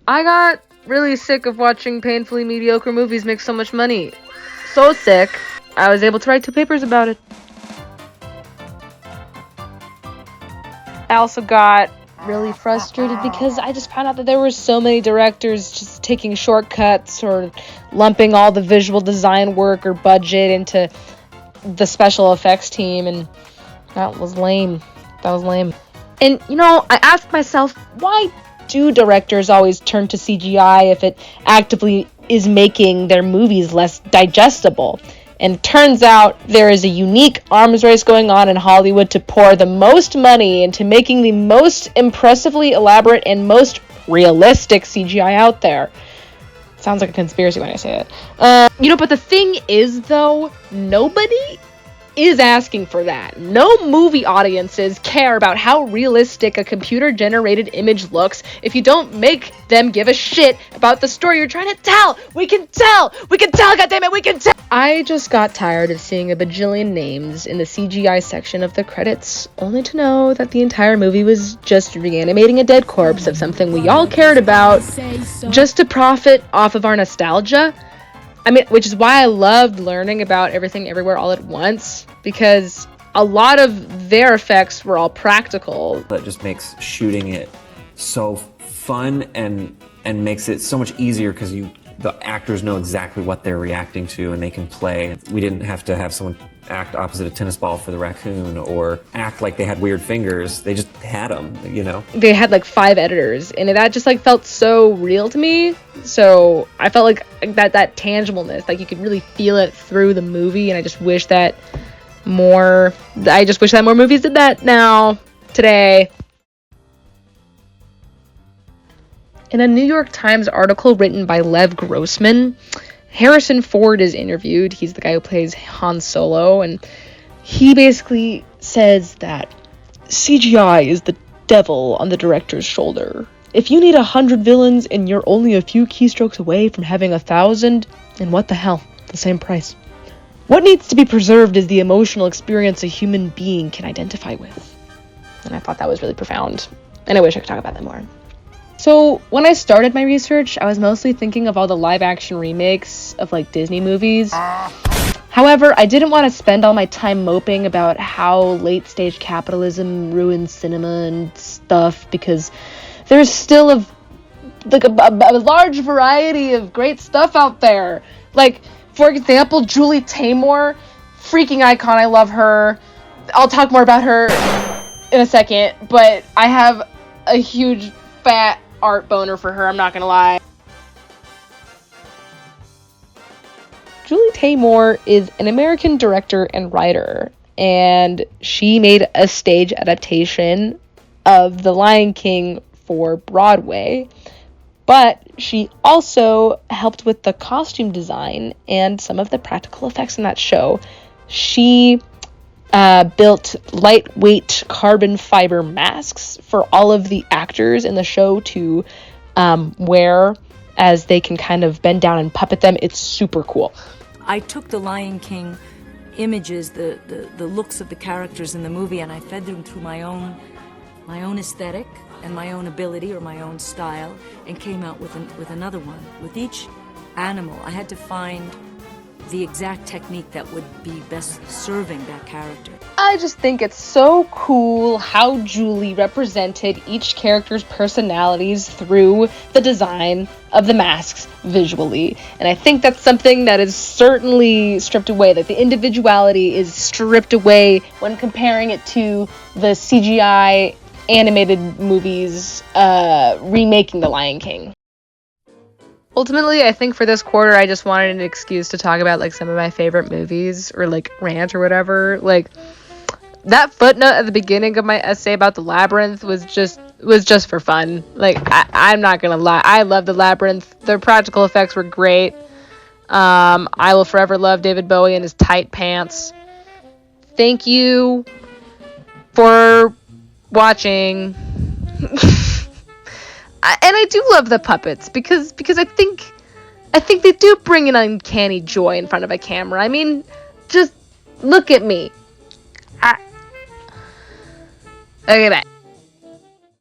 I got really sick of watching painfully mediocre movies make so much money. So sick, I was able to write 2 papers about it. I also got really frustrated because I just found out that there were so many directors just taking shortcuts or lumping all the visual design work or budget into the special effects team, and that was lame. And, I asked myself, why do directors always turn to CGI if it actively is making their movies less digestible? And turns out there is a unique arms race going on in Hollywood to pour the most money into making the most impressively elaborate and most realistic CGI out there. Sounds like a conspiracy when I say it. But the thing is, though, nobody is asking for that. No movie audiences care about how realistic a computer-generated image looks if you don't make them give a shit about the story you're trying to tell. We can tell, goddammit, we can tell! I just got tired of seeing a bajillion names in the CGI section of the credits, only to know that the entire movie was just reanimating a dead corpse of something we all cared about, just to profit off of our nostalgia. Which is why I loved learning about Everything Everywhere All at Once, because a lot of their effects were all practical. That just makes shooting it so fun and makes it so much easier because the actors know exactly what they're reacting to and they can play. We didn't have to have someone act opposite a tennis ball for the raccoon or act like they had weird fingers. They just had them, They had 5 editors, and that just felt so real to me. So I felt like that tangibleness, you could really feel it through the movie, and I just wish that more movies did that now, today. In a New York Times article written by Lev Grossman, Harrison Ford is interviewed. He's the guy who plays Han Solo, and he basically says that CGI is the devil on the director's shoulder. If you need 100 villains and you're only a few keystrokes away from having 1,000, then what the hell? The same price. What needs to be preserved is the emotional experience a human being can identify with. And I thought that was really profound, and I wish I could talk about that more. So, when I started my research, I was mostly thinking of all the live-action remakes of, Disney movies. However, I didn't want to spend all my time moping about how late-stage capitalism ruins cinema and stuff, because there's still a large variety of great stuff out there. For example, Julie Taymor, freaking icon, I love her. I'll talk more about her in a second, but I have a huge, fat art boner for her, I'm not gonna lie. Julie Taymor is an American director and writer, and she made a stage adaptation of The Lion King for Broadway, but she also helped with the costume design and some of the practical effects in that show. She built lightweight carbon fiber masks for all of the actors in the show to wear as they can kind of bend down and puppet them. It's super cool. I took the Lion King images, the looks of the characters in the movie, and I fed them through my own aesthetic and my own ability or my own style, and came out with another one. With each animal, I had to find the exact technique that would be best serving that character. I just think it's so cool how Julie represented each character's personalities through the design of the masks visually. And I think that's something that is certainly stripped away, that the individuality is stripped away when comparing it to the CGI animated movies remaking The Lion King. Ultimately, I think for this quarter, I just wanted an excuse to talk about, some of my favorite movies, or, rant or whatever. That footnote at the beginning of my essay about The Labyrinth was just for fun. I'm not gonna lie, I love The Labyrinth. The practical effects were great. I will forever love David Bowie and his tight pants. Thank you for watching. And I do love the puppets because I think they do bring an uncanny joy in front of a camera. Just look at me. Okay, bye.